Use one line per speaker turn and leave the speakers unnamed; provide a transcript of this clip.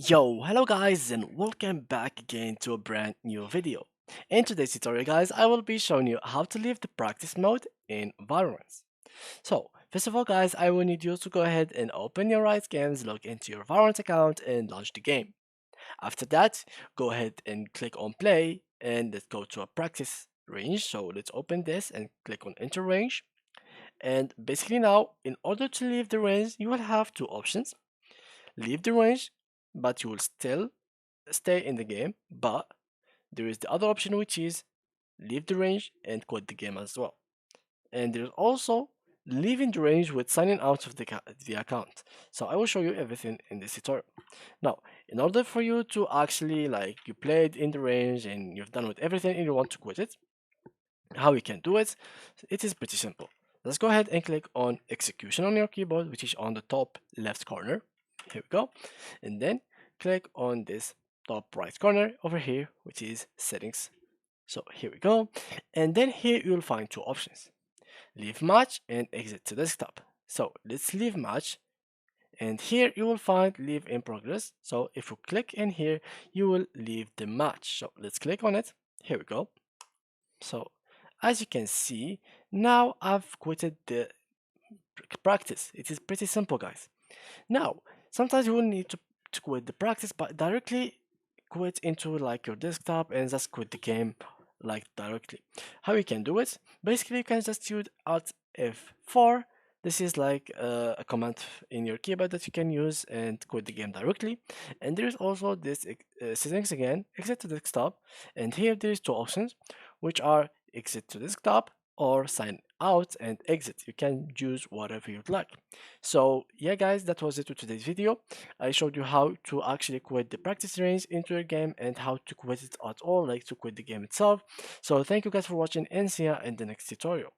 Yo, hello guys and welcome back again to a brand new video. In today's tutorial guys, I will be showing you how to leave the practice mode in Valorant. So, first of all guys, I will need you to go ahead and open your Riot Games, log into your Valorant account and launch the game. After that, go ahead and click on play and let's go to a practice range. So let's open this and click on enter range. And basically now, in order to leave the range, you will have two options. Leave the range, but you will still stay in the game, but there is the other option which is leave the range and quit the game as well. And there's also leaving the range with signing out of the account. So I will show you everything in this tutorial. Now, in order for you to actually like you played in the range and you've done with everything and you want to quit it, how you can do it, it is pretty simple. Let's go ahead and click on execution on your keyboard, which is on the top left corner. Here we go. And then click on this top right corner over here, which is settings. So here we go. And then here you'll find two options. Leave match and exit to desktop. So let's leave match. And here you will find leave in progress. So if you click in here, you will leave the match. So let's click on it. Here we go. So as you can see, now I've quitted the practice. It is pretty simple, guys. Now, sometimes you will need to quit the practice, but directly quit into like your desktop and just quit the game like directly. How you can do it? Basically, you can just use Alt F4. This is like a command in your keyboard that you can use and quit the game directly. And there's also this settings again, exit to desktop. And here there's two options, which are exit to desktop or sign out and exit. You can choose whatever you'd like. So yeah guys, that was it to today's video. I showed you how to actually quit the practice range into your game and how to quit it at all, like to quit the game itself. So thank you guys for watching and see ya in the next tutorial.